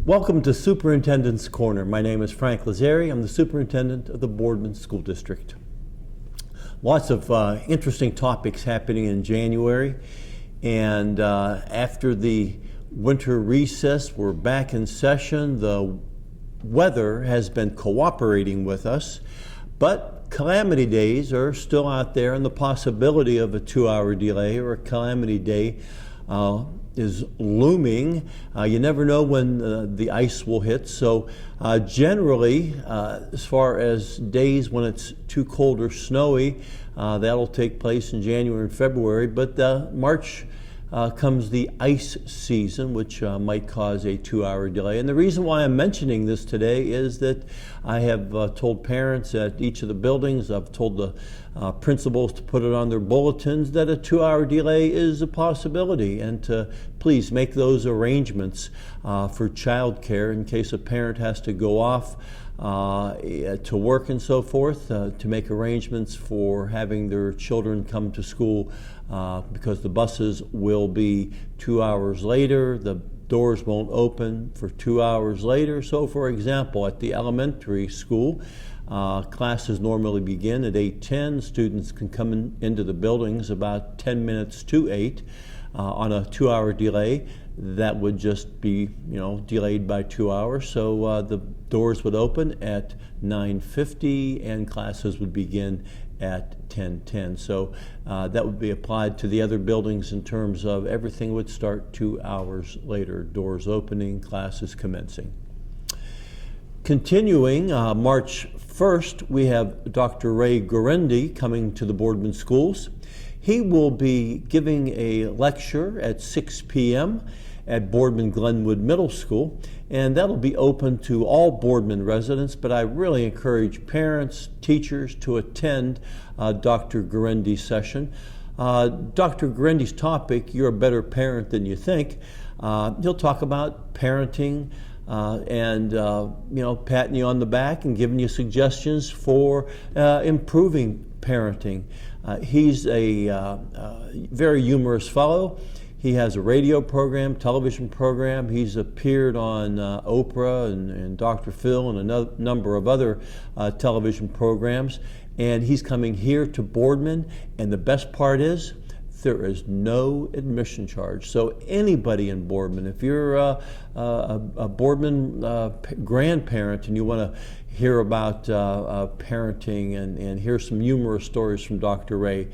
Welcome to Superintendent's Corner. My name is Frank Lazzari. I'm the superintendent of the Boardman School District. Lots of interesting topics happening in January, and after the winter recess, we're back in session. The weather has been cooperating with us, but calamity days are still out there, and the possibility of a 2-hour delay or a calamity day is looming. You never know when the ice will hit. So generally, as far as days when it's too cold or snowy, that'll take place in January and February. But March comes the ice season, which might cause a 2-hour delay. And the reason why I'm mentioning this today is that I have told parents at each of the buildings, I've told the principals to put it on their bulletins that a 2-hour delay is a possibility, and to please make those arrangements for childcare in case a parent has to go off to work and so forth, to make arrangements for having their children come to school because the buses will be 2 hours later, the doors won't open for 2 hours later. So for example, at the elementary school, classes normally begin at 8:10. Students can come into the buildings about 10 minutes to 8. On a 2-hour delay, that would just be, delayed by 2 hours. So the doors would open at 9:50 and classes would begin at 10:10. So that would be applied to the other buildings in terms of everything would start 2 hours later, doors opening, classes commencing. Continuing, March 1st, we have Dr. Ray Guarendi coming to the Boardman schools. He will be giving a lecture at 6 p.m. at Boardman Glenwood Middle School, and that'll be open to all Boardman residents, but I really encourage parents, teachers to attend Dr. Guarendi's session. Dr. Guarendi's topic, You're a Better Parent Than You Think, he'll talk about parenting, and patting you on the back and giving you suggestions for improving parenting. He's a very humorous fellow. He has a radio program, television program. He's appeared on Oprah and Dr. Phil and a number of other television programs. And he's coming here to Boardman, and the best part is there is no admission charge. So anybody in Boardman, if you're a Boardman grandparent and you want to hear about parenting and hear some humorous stories from Dr. Ray,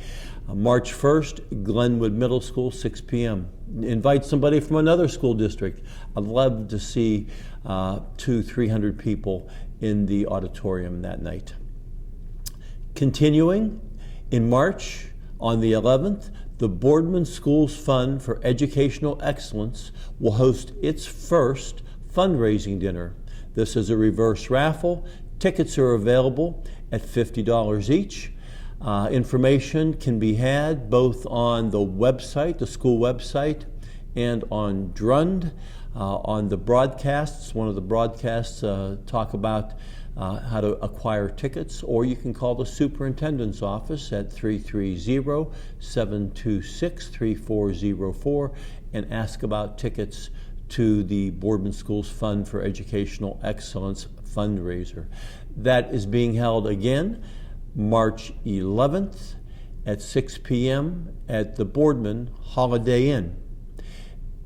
March 1st, Glenwood Middle School, 6 p.m. Invite somebody from another school district. I'd love to see 200-300 people in the auditorium that night. Continuing, in March, on the 11th, the Boardman Schools Fund for Educational Excellence will host its first fundraising dinner. This is a reverse raffle. Tickets are available at $50 each. Information can be had both on the website, the school website, and on Drund. On the broadcasts, one of the broadcasts talk about how to acquire tickets, or you can call the superintendent's office at 330-726-3404 and ask about tickets to the Boardman Schools Fund for Educational Excellence fundraiser. That is being held again March 11th at 6 p.m. at the Boardman Holiday Inn.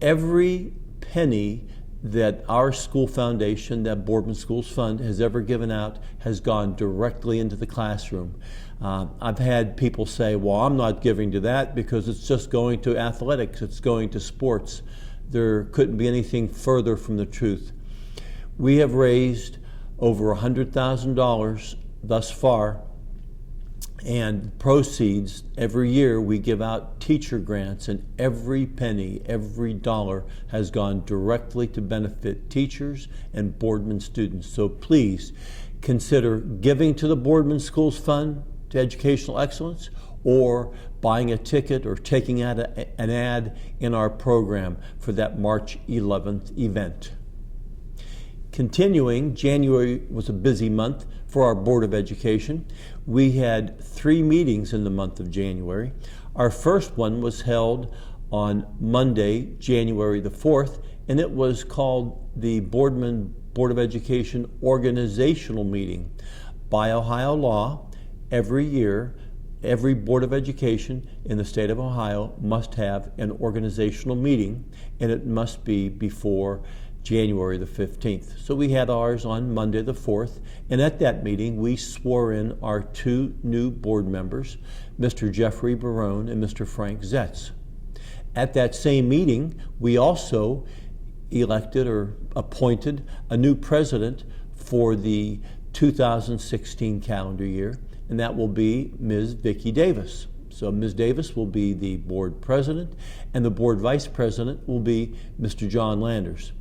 Every penny that our school foundation, that Boardman Schools Fund, has ever given out has gone directly into the classroom. I've had people say, well, I'm not giving to that because it's just going to athletics, it's going to sports. There couldn't be anything further from the truth. We have raised over $100,000 thus far, and proceeds every year we give out teacher grants, and every penny, every dollar has gone directly to benefit teachers and Boardman students. So please consider giving to the Boardman Schools Fund to Educational Excellence, or buying a ticket or taking out an ad in our program for that March 11th event. Continuing, January was a busy month for our Board of Education. We had 3 meetings in the month of January. Our first one was held on Monday, January the 4th and it was called the Boardman Board of Education Organizational Meeting. By Ohio law, every year, every Board of Education in the state of Ohio must have an organizational meeting, and it must be before January the 15th. So we had ours on Monday the 4th, and at that meeting we swore in our two new board members, Mr. Jeffrey Barone and Mr. Frank Zetz. At that same meeting, we also elected or appointed a new president for the 2016 calendar year, and that will be Ms. Vicki Davis. So Ms. Davis will be the board president, and the board vice president will be Mr. John Landers.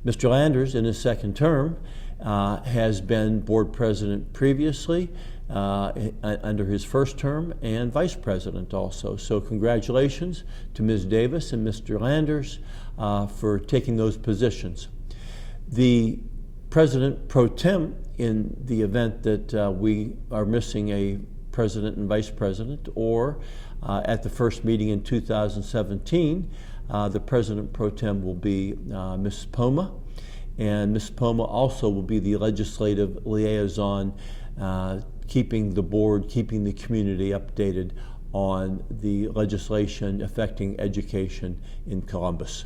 Mr. Landers, in his second term, has been board president previously under his first term, and vice president also. So congratulations to Ms. Davis and Mr. Landers for taking those positions. The president pro tem, in the event that we are missing a president and vice president, or at the first meeting in 2017, the president pro tem will be Ms. Poma, and Ms. Poma also will be the legislative liaison, keeping the board, keeping the community updated on the legislation affecting education in Columbus.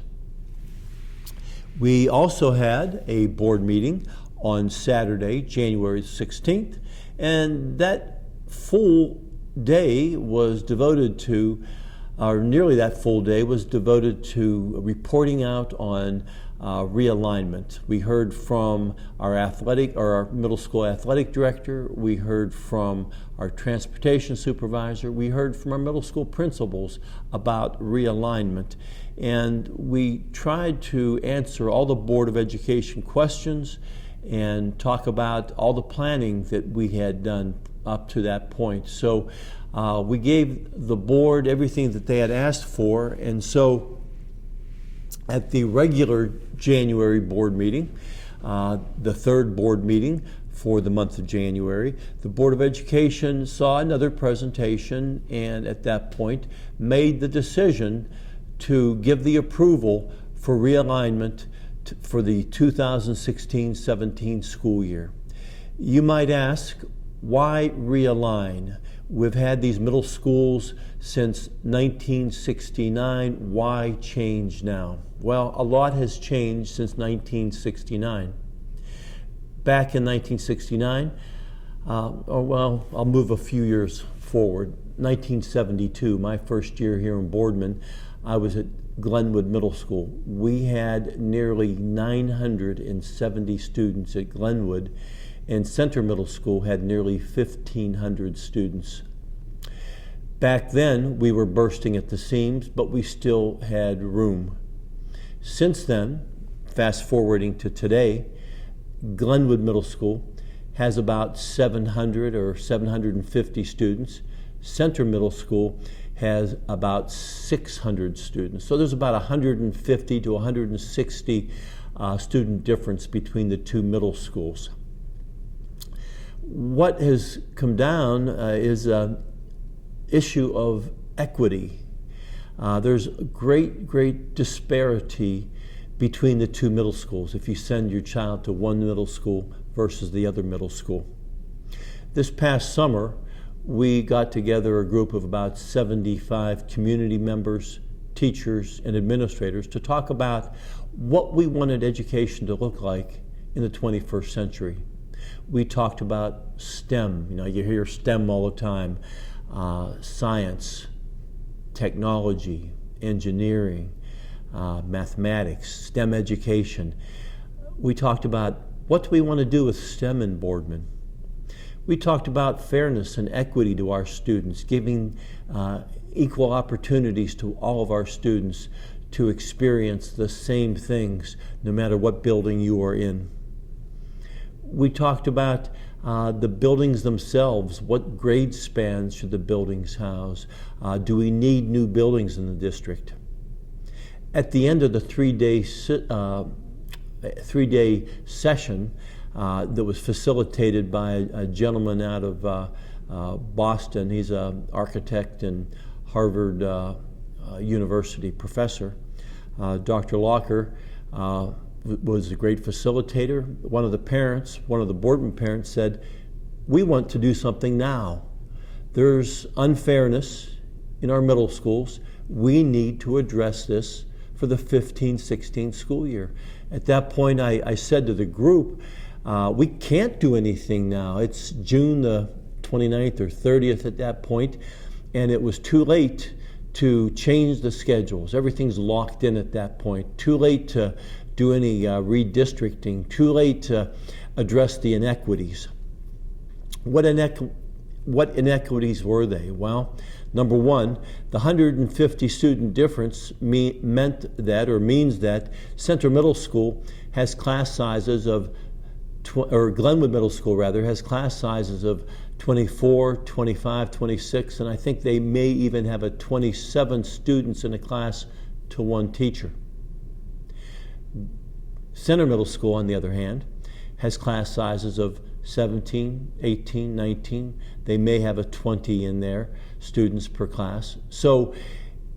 We also had a board meeting on Saturday, January 16th, and that full day was devoted to, or nearly that full day was devoted to reporting out on realignment. We heard from our middle school athletic director, we heard from our transportation supervisor, we heard from our middle school principals about realignment. And we tried to answer all the Board of Education questions and talk about all the planning that we had done up to that point. So we gave the board everything that they had asked for, and so at the regular January board meeting, the third board meeting for the month of January, the Board of Education saw another presentation, and at that point made the decision to give the approval for realignment for the 2016-17 school year. You might ask, why realign? We've had these middle schools since 1969. Why change now? Well, a lot has changed since 1969. Back in 1969, I'll move a few years forward. 1972, my first year here in Boardman, I was at Glenwood Middle School. We had nearly 970 students at Glenwood, and Center Middle School had nearly 1,500 students. Back then, we were bursting at the seams, but we still had room. Since then, fast forwarding to today, Glenwood Middle School has about 700 or 750 students. Center Middle School has about 600 students. So there's about 150 to 160 student difference between the two middle schools. What has come down is an issue of equity. There's great disparity between the two middle schools if you send your child to one middle school versus the other middle school. This past summer, we got together a group of about 75 community members, teachers, and administrators to talk about what we wanted education to look like in the 21st century. We talked about STEM. You hear STEM all the time. Science, technology, engineering, mathematics, STEM education. We talked about what do we want to do with STEM in Boardman. We talked about fairness and equity to our students, giving equal opportunities to all of our students to experience the same things no matter what building you are in. We talked about the buildings themselves. What grade spans should the buildings house? Do we need new buildings in the district? At the end of the three-day session that was facilitated by a gentleman out of Boston, he's an architect and Harvard University professor, Dr. Locker, was a great facilitator. One of the Boardman parents said, "We want to do something now. There's unfairness in our middle schools. We need to address this for the 15-16 school year." At that point, I said to the group, we can't do anything now. It's June the 29th or 30th at that point, and it was too late to change the schedules. Everything's locked in at that point. Too late to do any redistricting. Too late to address the inequities. What inequities were they? Well, number one, the 150 student difference means that Center Middle School has class sizes of, or Glenwood Middle School rather, has class sizes of 24, 25, 26, and I think they may even have a 27 students in a class to one teacher. Center Middle School, on the other hand, has class sizes of 17, 18, 19. They may have a 20 in there, students per class. So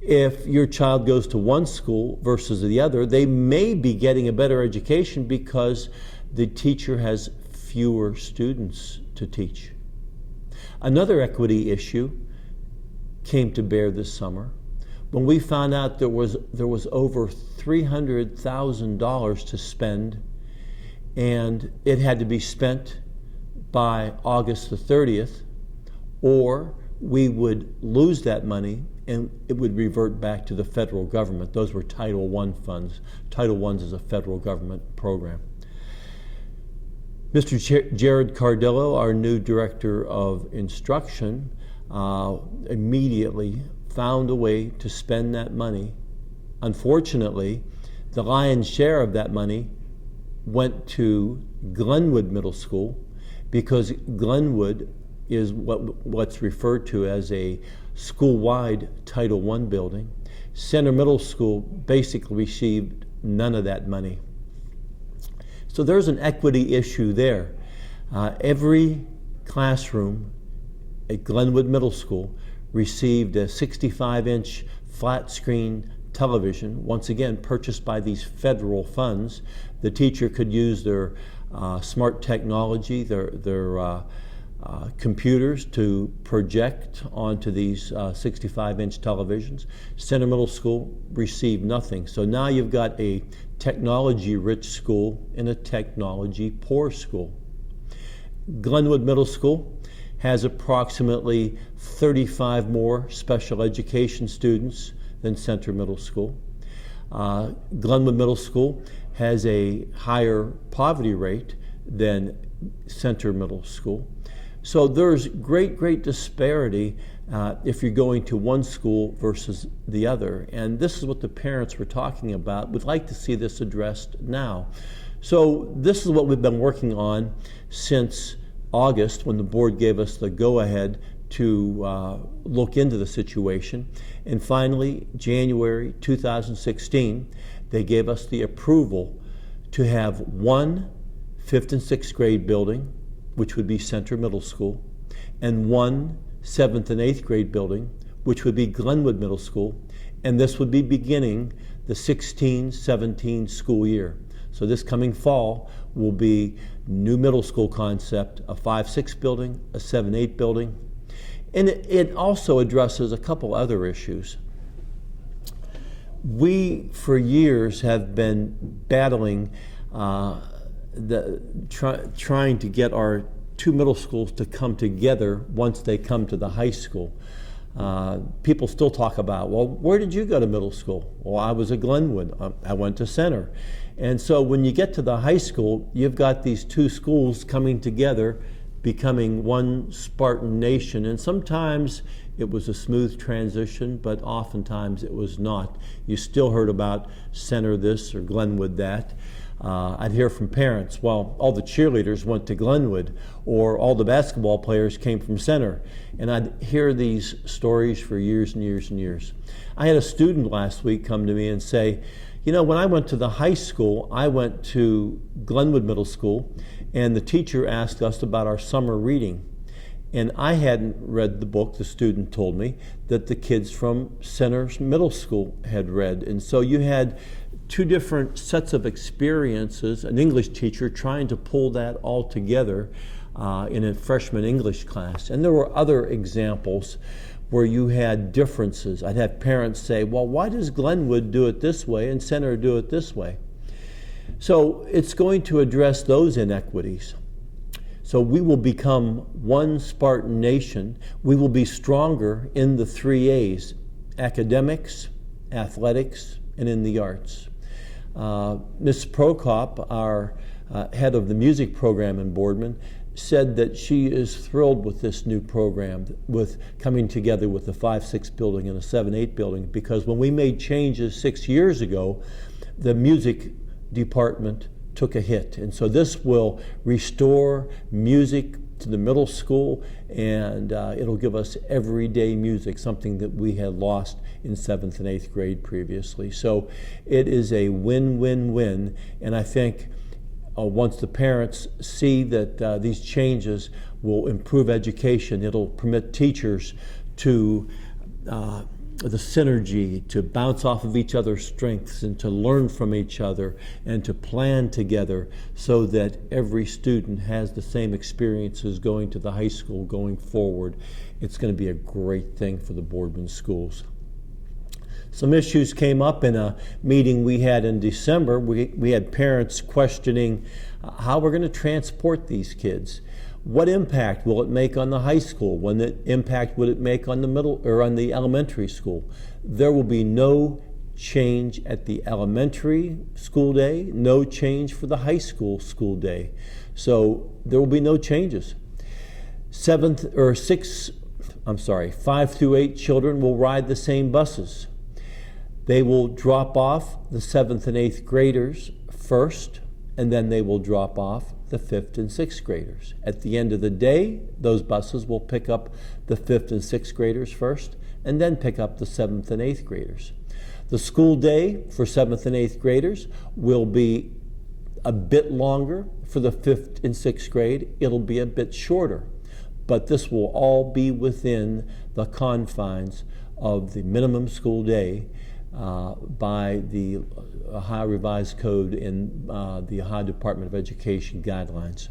if your child goes to one school versus the other, they may be getting a better education because the teacher has fewer students to teach. Another equity issue came to bear this summer when we found out there was over $300,000 to spend, and it had to be spent by August the 30th, or we would lose that money and it would revert back to the federal government. Those were Title I funds. Title I is a federal government program. Mr. Jared Cardillo, our new Director of Instruction, immediately found a way to spend that money. Unfortunately, the lion's share of that money went to Glenwood Middle School because Glenwood is what's referred to as a school-wide Title I building. Center Middle School basically received none of that money. So there's an equity issue there. Every classroom at Glenwood Middle School received a 65-inch flat screen television, once again purchased by these federal funds. The teacher could use their smart technology, their computers to project onto these 65-inch televisions. Center Middle School received nothing. So now you've got a technology-rich school and a technology-poor school. Glenwood Middle School has approximately 35 more special education students than Center Middle School. Glenwood Middle School has a higher poverty rate than Center Middle School. So there's great disparity if you're going to one school versus the other. And this is what the parents were talking about. We'd like to see this addressed now. So this is what we've been working on since August, when the board gave us the go-ahead to look into the situation. And finally, January 2016, they gave us the approval to have one 5th and 6th grade building, which would be Center Middle School, and one 7th and 8th grade building, which would be Glenwood Middle School, and this would be beginning the 16-17 school year. So this coming fall will be new middle school concept, a 5-6 building, a 7-8 building, and it also addresses a couple other issues. We, for years, have been battling trying to get our two middle schools to come together once they come to the high school. People still talk about, well, where did you go to middle school? Well, I was at Glenwood. I went to Center. And so when you get to the high school, you've got these two schools coming together, becoming one Spartan nation. And sometimes it was a smooth transition, but oftentimes it was not. You still heard about Center this or Glenwood that. I'd hear from parents, well, all the cheerleaders went to Glenwood, or all the basketball players came from Center. And I'd hear these stories for years and years and years. I had a student last week come to me and say, you know, when I went to the high school, I went to Glenwood Middle School, and the teacher asked us about our summer reading. And I hadn't read the book, the student told me, that the kids from Center's Middle School had read. And so you had two different sets of experiences, an English teacher trying to pull that all together in a freshman English class. And there were other examples where you had differences. I'd have parents say, well, why does Glenwood do it this way and Center do it this way? So it's going to address those inequities. So we will become one Spartan nation. We will be stronger in the 3 A's, academics, athletics, and in the arts. Ms. Prokop, our head of the music program in Boardman, said that she is thrilled with this new program, with coming together with the 5-6 building and a 7-8 building, because when we made changes 6 years ago, the music department took a hit. And so this will restore music to the middle school, and it'll give us everyday music, something that we had lost in 7th and 8th grade previously. So it is a win-win-win, and I think once the parents see that these changes will improve education, it'll permit teachers to the synergy, to bounce off of each other's strengths and to learn from each other and to plan together so that every student has the same experiences going to the high school going forward. It's going to be a great thing for the Boardman schools. Some issues came up in a meeting we had in December. We had parents questioning how we're going to transport these kids. What impact will it make on the high school? What impact would it make on the middle or on the elementary school? There will be no change at the elementary school day, no change for the high school school day. So there will be no changes. 5 through 8 children will ride the same buses. They will drop off the 7th and 8th graders first, and then they will drop off the 5th and 6th graders. At the end of the day, those buses will pick up the 5th and 6th graders first, and then pick up the 7th and 8th graders. The school day for 7th and 8th graders will be a bit longer. For the 5th and 6th grade, it'll be a bit shorter. But this will all be within the confines of the minimum school day by the Ohio Revised Code and the Ohio Department of Education guidelines.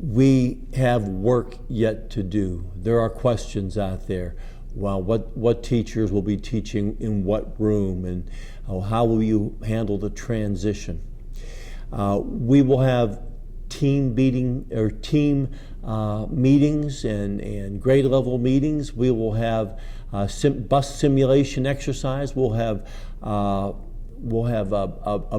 We have work yet to do. There are questions out there. Well, what teachers will be teaching in what room, and how will you handle the transition? We will have team meetings and grade level meetings. We will have bus simulation exercise. We'll have a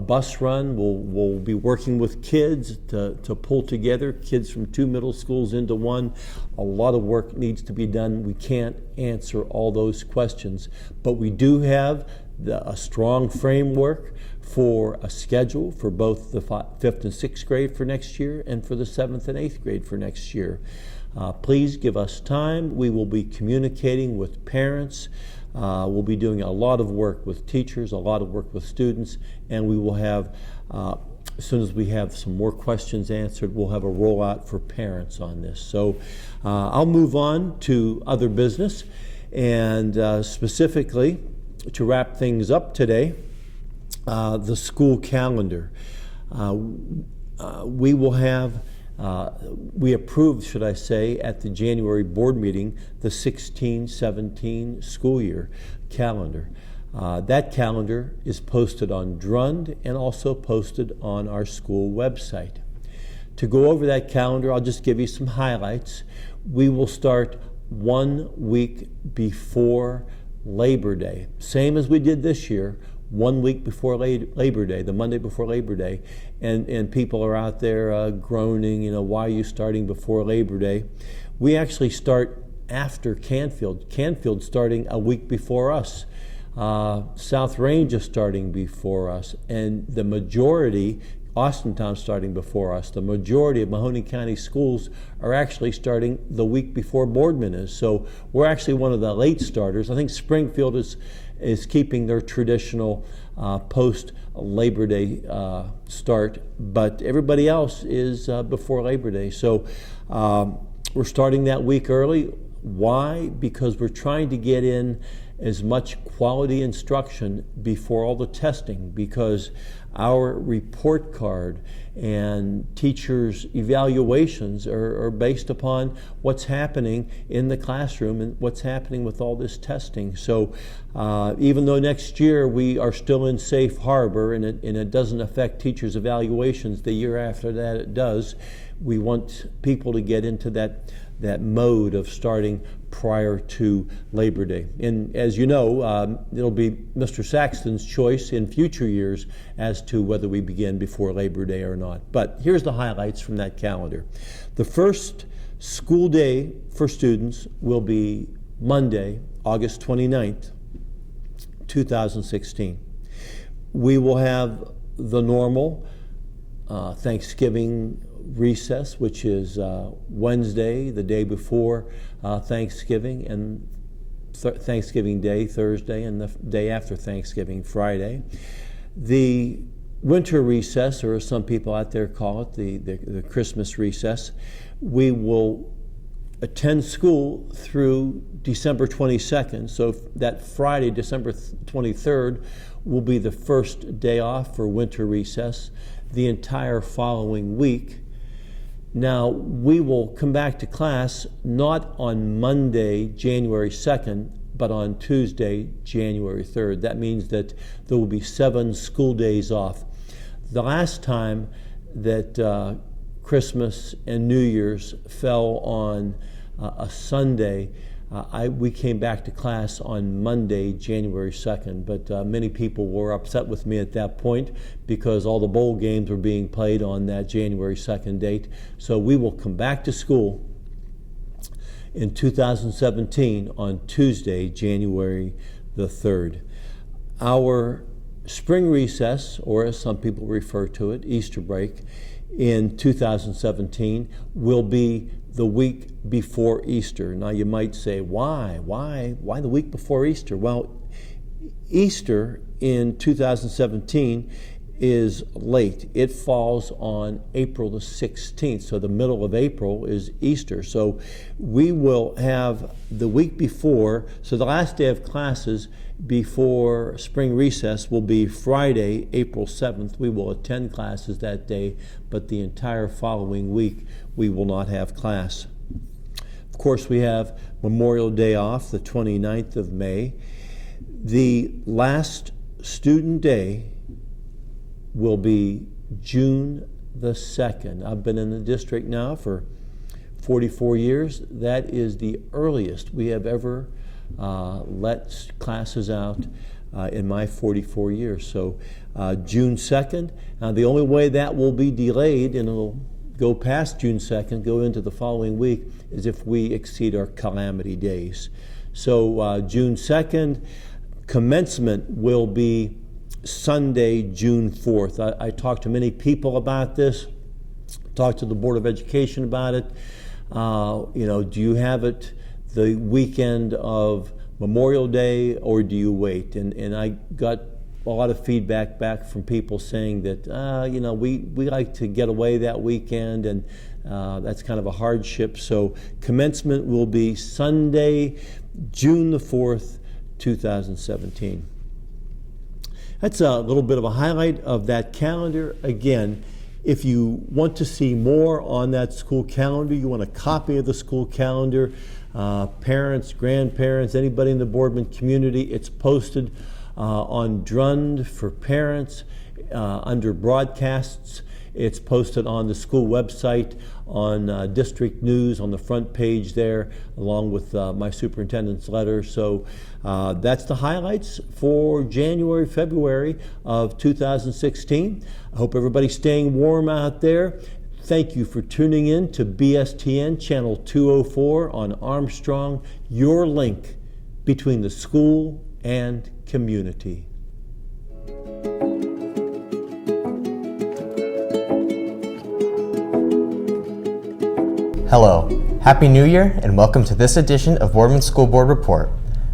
bus run. We'll be working with kids to pull together kids from 2 middle schools into one. A lot of work needs to be done. We can't answer all those questions, but we do have a strong framework for a schedule for both the 5th and 6th grade for next year and for the 7th and 8th grade for next year. Please give us time. We will be communicating with parents. We'll be doing a lot of work with teachers, a lot of work with students, and we will have, as soon as we have some more questions answered, we'll have a rollout for parents on this. So I'll move on to other business, and specifically to wrap things up today, the school calendar. We will have we approved, should I say, at the January board meeting, the 16-17 school year calendar. That calendar is posted on Drund and also posted on our school website. To go over that calendar, I'll just give you some highlights. We will start 1 week before Labor Day, same as we did this year. 1 week before Labor Day, the Monday before Labor Day, and people are out there groaning, why are you starting before Labor Day? We actually start after Canfield. Canfield starting a week before us. South Range is starting before us, and the majority, Austintown starting before us, the majority of Mahoning County schools are actually starting the week before Boardman is. So we're actually one of the late starters. I think Springfield is keeping their traditional post-Labor Day start, but everybody else is before Labor Day. So we're starting that week early. Why? Because we're trying to get in as much quality instruction before all the testing, because our report card and teachers' evaluations are based upon what's happening in the classroom and what's happening with all this testing. So even though next year we are still in safe harbor and it doesn't affect teachers' evaluations, the year after that it does, we want people to get into that mode of starting prior to Labor Day. And as you know, it'll be Mr. Saxton's choice in future years as to whether we begin before Labor Day or not. But here's the highlights from that calendar. The first school day for students will be Monday, August 29th, 2016. We will have the normal Thanksgiving recess, which is Wednesday, the day before Thanksgiving, and Thanksgiving Day, Thursday, and the day after Thanksgiving, Friday. The winter recess, or as some people out there call it, the Christmas recess, we will attend school through December 22nd. So that Friday, December 23rd, will be the first day off for winter recess. The entire following week. Now, we will come back to class not on Monday, January 2nd, but on Tuesday, January 3rd. That means that there will be 7 school days off. The last time that Christmas and New Year's fell on a Sunday, we came back to class on Monday, January 2nd, but many people were upset with me at that point because all the bowl games were being played on that January 2nd date. So we will come back to school in 2017 on Tuesday, January the 3rd. Our spring recess, or as some people refer to it, Easter break, in 2017 will be the week before Easter. Now you might say, why the week before Easter? Well, Easter in 2017 is late. It falls on April the 16th, so the middle of April is Easter. So we will have the week before, so the last day of classes before spring recess will be Friday, April 7th. We will attend classes that day, but the entire following week we will not have class. Of course, we have Memorial Day off, the 29th of May. The last student day will be June the 2nd. I've been in the district now for 44 years. That is the earliest we have ever let classes out in my 44 years. So June 2nd. Now the only way that will be delayed, and it'll go past June 2nd, go into the following week, is if we exceed our calamity days. So June 2nd, commencement will be Sunday, June 4th. I talked to many people about this, talked to the Board of Education about it. Do you have it the weekend of Memorial Day, or do you wait? And I got a lot of feedback back from people saying that, we like to get away that weekend, and that's kind of a hardship. So commencement will be Sunday, June the 4th, 2017. That's a little bit of a highlight of that calendar. Again, if you want to see more on that school calendar, you want a copy of the school calendar, parents, grandparents, anybody in the Boardman community, it's posted on Drund for parents under broadcasts. It's posted on the school website, on district news, on the front page there, along with my superintendent's letter. So that's the highlights for January, February of 2016. I hope everybody's staying warm out there. Thank you for tuning in to BSTN Channel 204 on Armstrong, your link between the school and community. Hello, Happy New Year, and welcome to this edition of Boardman School Board Report.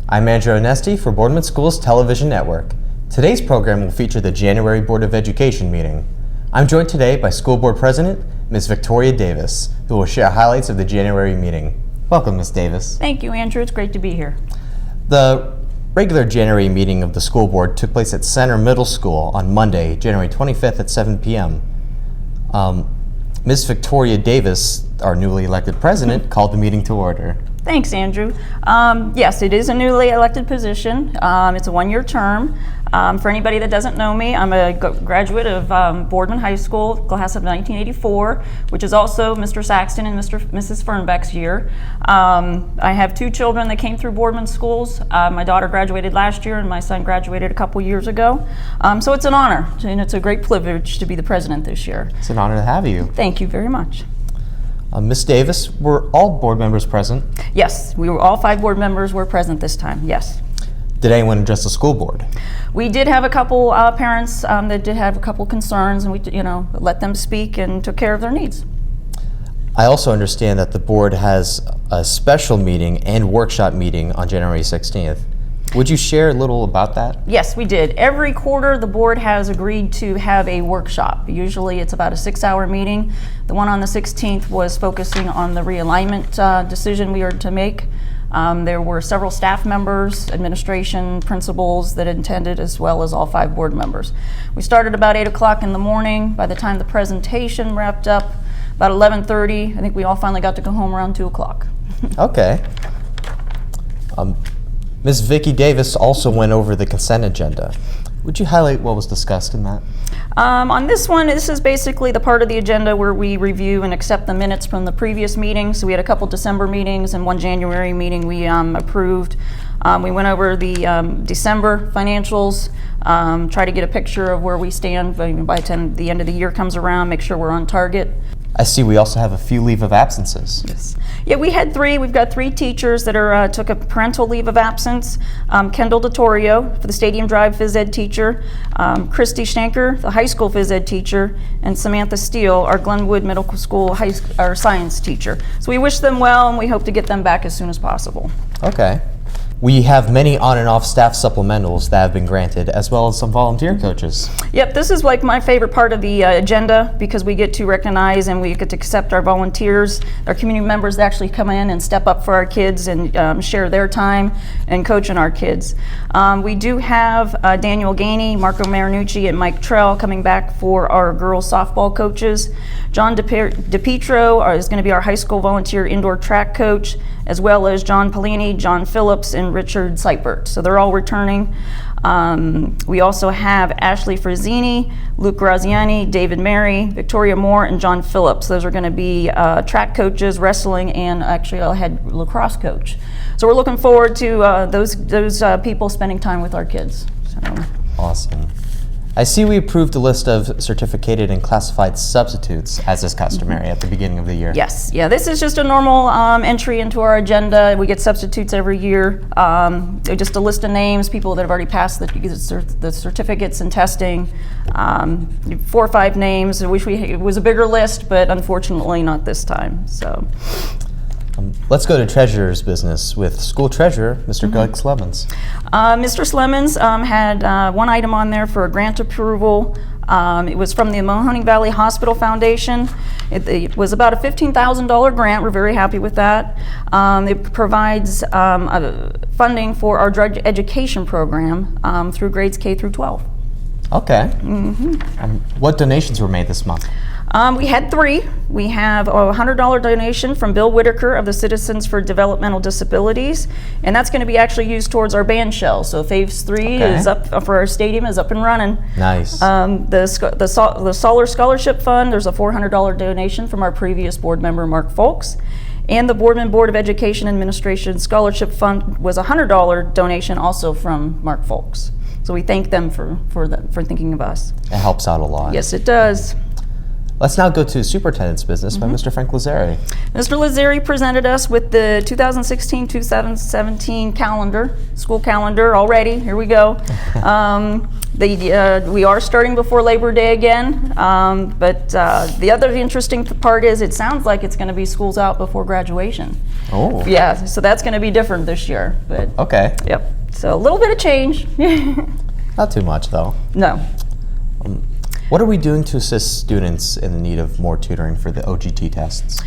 I'm Andrew Onesti for Boardman Schools Television Network. Today's program will feature the January Board of Education meeting. I'm joined today by School Board President, Ms. Victoria Davis, who will share highlights of the January meeting. Welcome, Ms. Davis. Thank you, Andrew. It's great to be here. The regular January meeting of the school board took place at Center Middle School on Monday, January 25th at 7 p.m. Ms. Victoria Davis, our newly elected president, called the meeting to order. Thanks, Andrew. Yes, it is a newly elected position. It's a one-year term. For anybody that doesn't know me, I'm a graduate of Boardman High School, class of 1984, which is also Mr. Saxton and Mrs. Fernbeck's year. I have two children that came through Boardman schools. My daughter graduated last year and my son graduated a couple years ago. So it's an honor and it's a great privilege to be the president this year. It's an honor to have you. Thank you very much. Ms. Davis, were all board members present? Yes, all 5 board members were present this time, yes. Did anyone address the school board? We did have a couple parents that did have a couple concerns, and we let them speak and took care of their needs. I also understand that the board has a special meeting and workshop meeting on January 16th. Would you share a little about that? Yes, we did. Every quarter, the board has agreed to have a workshop. Usually it's about a 6-hour meeting. The one on the 16th was focusing on the realignment decision we are to make. There were several staff members, administration, principals that attended, as well as all 5 board members. We started about 8 o'clock in the morning. By the time the presentation wrapped up, about 11:30, I think we all finally got to go home around 2 o'clock. Okay. Ms. Vicki Davis also went over the consent agenda. Would you highlight what was discussed in that? On this one, this is basically the part of the agenda where we review and accept the minutes from the previous meetings. So we had a couple December meetings and one January meeting we approved. We went over the December financials, try to get a picture of where we stand by the time the end of the year comes around, make sure we're on target. I see we also have a few leave of absences. Yes. Yeah, we had 3. We've got 3 teachers that took a parental leave of absence. Kendall DeTorio for the Stadium Drive phys ed teacher, Christy Schenker, the high school phys ed teacher, and Samantha Steele, our Glenwood Middle School our science teacher. So we wish them well and we hope to get them back as soon as possible. Okay. We have many on and off staff supplementals that have been granted, as well as some volunteer coaches. Yep, this is like my favorite part of the agenda because we get to recognize and we get to accept our volunteers, our community members that actually come in and step up for our kids and share their time and coaching our kids. We do have Daniel Gainey, Marco Marinucci, and Mike Trell coming back for our girls softball coaches. John DePietro is going to be our high school volunteer indoor track coach, as well as John Polini, John Phillips, and Richard Seipert. So they're all returning. We also have Ashley Frazzini, Luke Graziani, David Mary, Victoria Moore, and John Phillips. Those are going to be track coaches, wrestling, and actually a head lacrosse coach. So we're looking forward to those people spending time with our kids. So. Awesome. I see we approved a list of certificated and classified substitutes, as is customary at the beginning of the year. Yes, yeah, this is just a normal entry into our agenda. We get substitutes every year. Just a list of names, people that have already passed the certificates and testing. 4 or 5 names. I wish it was a bigger list, but unfortunately not this time. So. Let's go to treasurer's business with school treasurer, Mr. Greg Slemons. Mr. Slemons had one item on there for a grant approval. It was from the Mahoning Valley Hospital Foundation. It was about a $15,000 grant. We're very happy with that. It provides funding for our drug education program through grades K through 12. Okay. What donations were made this month? We had 3. We have a $100 donation from Bill Whitaker of the Citizens for Developmental Disabilities, and that's going to be actually used towards our band shell. So Phase 3 is up for our stadium, is up and running. Nice. The Solar Scholarship Fund, there's a $400 donation from our previous board member, Mark Folks. And the Boardman Board of Education Administration Scholarship Fund was a $100 donation also from Mark Folks. So we thank them for thinking of us. It helps out a lot. Yes, it does. Let's now go to superintendent's business by Mr. Frank Lazzari. Mr. Lazzari presented us with the 2016-2017 calendar, school calendar already. Here we go. We are starting before Labor Day again, but the other interesting part is it sounds like it's going to be schools out before graduation. Oh. Yeah, so that's going to be different this year. But okay. Yep. So a little bit of change. Not too much, though. No. What are we doing to assist students in the need of more tutoring for the OGT tests?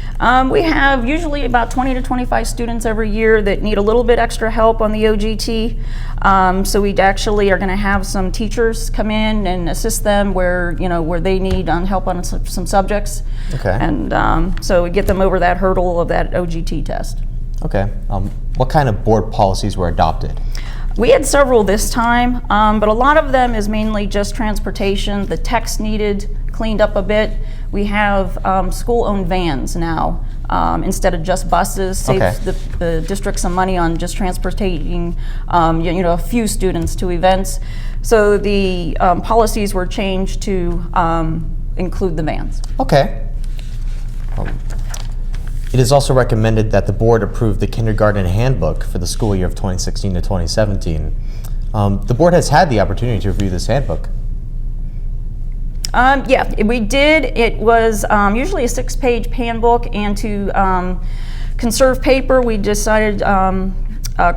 We have usually about 20 to 25 students every year that need a little bit extra help on the OGT. So we actually are going to have some teachers come in and assist them where they need help on some subjects. Okay. And so we get them over that hurdle of that OGT test. Okay. What kind of board policies were adopted? We had several this time, but a lot of them is mainly just transportation. The text needed cleaned up a bit. We have school-owned vans now instead of just buses. Saves the district some money on just transporting a few students to events. So the policies were changed to include the vans. Okay. It is also recommended that the board approve the kindergarten handbook for the school year of 2016 to 2017. The board has had the opportunity to review this handbook. Yeah, we did. It was usually a 6-page handbook, and to conserve paper, we decided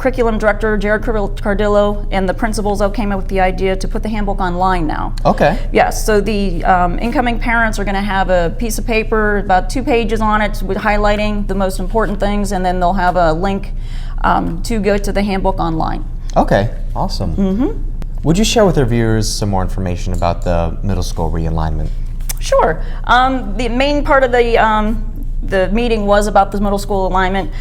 curriculum director Jared Cardillo and the principals all came up with the idea to put the handbook online now. Okay. Yes, so the incoming parents are going to have a piece of paper, about 2 pages on it, with highlighting the most important things, and then they'll have a link to go to the handbook online. Okay, awesome. Mm-hmm. Would you share with our viewers some more information about the middle school realignment? Sure. The main part of the meeting was about the middle school realignment.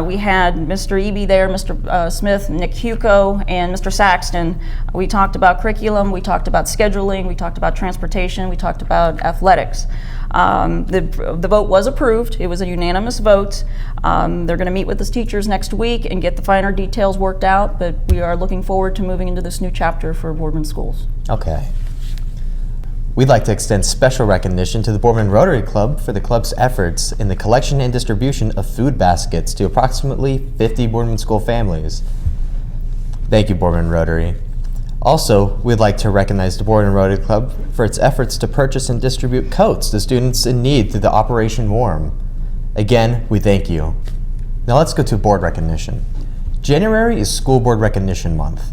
We had Mr. Eby there, Mr. Smith, Nick Huco, and Mr. Saxton. We talked about curriculum, we talked about scheduling, we talked about transportation, we talked about athletics. The vote was approved. It was a unanimous vote. They're going to meet with the teachers next week and get the finer details worked out, but we are looking forward to moving into this new chapter for Boardman Schools. Okay. We'd like to extend special recognition to the Boardman Rotary Club for the club's efforts in the collection and distribution of food baskets to approximately 50 Boardman School families. Thank you, Boardman Rotary. Also, we'd like to recognize the Boardman Rotary Club for its efforts to purchase and distribute coats to students in need through the Operation Warm. Again, we thank you. Now let's go to board recognition. January is School Board Recognition Month.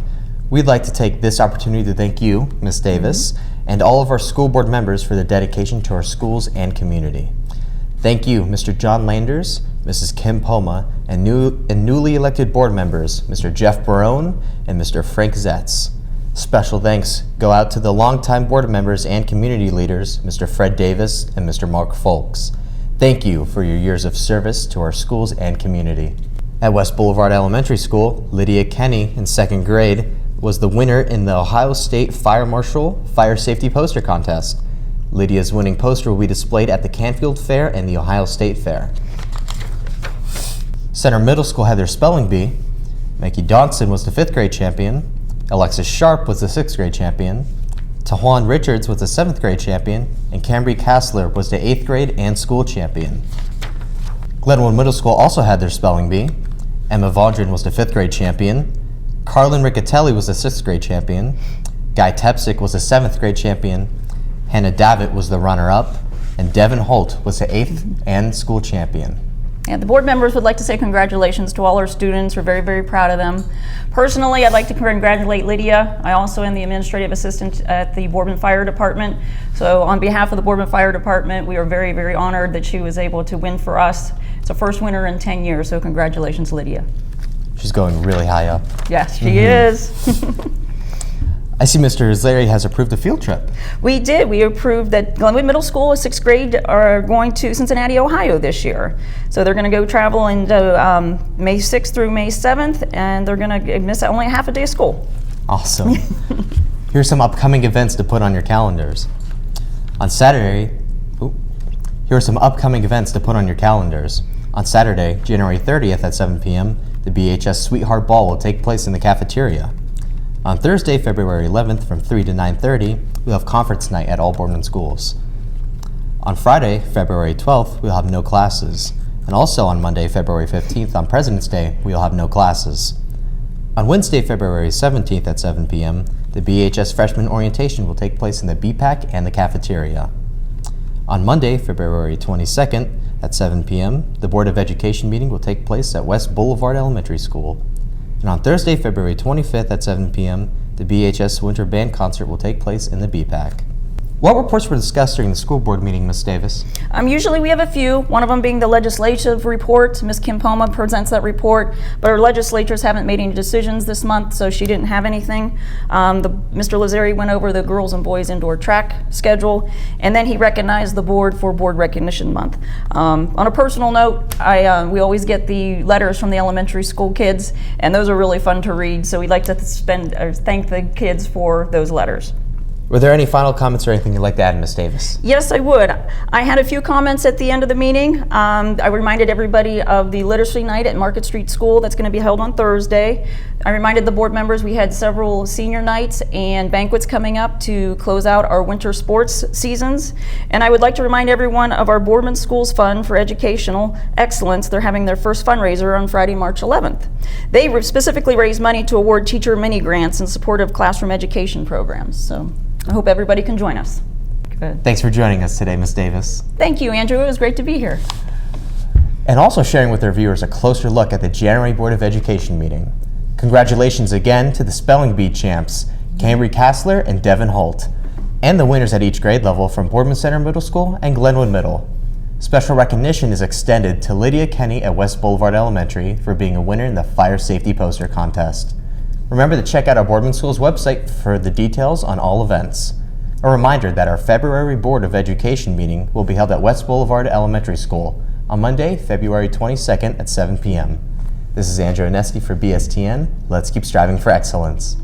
We'd like to take this opportunity to thank you, Ms. Davis, and all of our school board members for their dedication to our schools and community. Thank you, Mr. John Landers, Mrs. Kim Poma, and newly elected board members, Mr. Jeff Barone and Mr. Frank Zetz. Special thanks go out to the longtime board members and community leaders, Mr. Fred Davis and Mr. Mark Folks. Thank you for your years of service to our schools and community. At West Boulevard Elementary School, Lydia Kenny in 2nd grade was the winner in the Ohio State Fire Marshal Fire Safety Poster Contest. Lydia's winning poster will be displayed at the Canfield Fair and the Ohio State Fair. Center Middle School had their spelling bee. Mackie Dodson was the 5th grade champion. Alexis Sharp was the 6th grade champion. Tajuan Richards was the 7th grade champion. And Cambry Kassler was the 8th grade and school champion. Glenwood Middle School also had their spelling bee. Emma Vaudrin was the 5th grade champion. Carlin Riccatelli was the 6th grade champion. Guy Tepsick was the 7th grade champion. Hannah Davitt was the runner-up. And Devin Holt was the 8th and school champion. And the board members would like to say congratulations to all our students. We're very, very proud of them. Personally, I'd like to congratulate Lydia. I also am the administrative assistant at the Boardman Fire Department. So on behalf of the Boardman Fire Department, we are very, very honored that she was able to win for us. It's a first winner in 10 years, so congratulations, Lydia. She's going really high up. Yes, she is. I see Mr. Zleri has approved a field trip. We did. We approved that Glenwood Middle School, 6th grade, are going to Cincinnati, Ohio this year. So they're going to go travel into May 6th through May 7th, and they're going to miss only half a day of school. Awesome. Here's some upcoming events to put on your calendars. On Saturday, here are some upcoming events to put on your calendars. On Saturday, January 30th at 7 p.m., the BHS Sweetheart Ball will take place in the cafeteria. On Thursday, February 11th from 3 to 9:30, we'll have conference night at all Boardman schools. On Friday, February 12th, we'll have no classes. And also on Monday, February 15th, on President's Day, we'll have no classes. On Wednesday, February 17th at 7 p.m., the BHS Freshman Orientation will take place in the BPAC and the cafeteria. On Monday, February 22nd at 7 p.m., the Board of Education meeting will take place at West Boulevard Elementary School. And on Thursday, February 25th at 7 p.m., the BHS Winter Band Concert will take place in the BPAC. What reports were discussed during the school board meeting, Ms. Davis? Usually we have a few, one of them being the legislative report. Ms. Kim Poma presents that report, but our legislators haven't made any decisions this month, so she didn't have anything. Mr. Lazzari went over the girls and boys indoor track schedule, and then he recognized the board for Board Recognition Month. On a personal note, we always get the letters from the elementary school kids, and those are really fun to read, so we'd like to thank the kids for those letters. Were there any final comments or anything you'd like to add, Ms. Davis? Yes, I would. I had a few comments at the end of the meeting. I reminded everybody of the Literacy Night at Market Street School that's going to be held on Thursday. I reminded the board members we had several senior nights and banquets coming up to close out our winter sports seasons. And I would like to remind everyone of our Boardman Schools Fund for Educational Excellence. They're having their first fundraiser on Friday, March 11th. They specifically raise money to award teacher mini grants in support of classroom education programs. So I hope everybody can join us. Good. Thanks for joining us today, Ms. Davis. Thank you, Andrew. It was great to be here. And also sharing with our viewers a closer look at the January Board of Education meeting. Congratulations again to the Spelling Bee champs, Cambry Kassler and Devin Holt, and the winners at each grade level from Boardman Center Middle School and Glenwood Middle. Special recognition is extended to Lydia Kenny at West Boulevard Elementary for being a winner in the Fire Safety Poster Contest. Remember to check out our Boardman Schools website for the details on all events. A reminder that our February Board of Education meeting will be held at West Boulevard Elementary School on Monday, February 22nd at 7 p.m. This is Andrew Onesti for BSTN. Let's keep striving for excellence.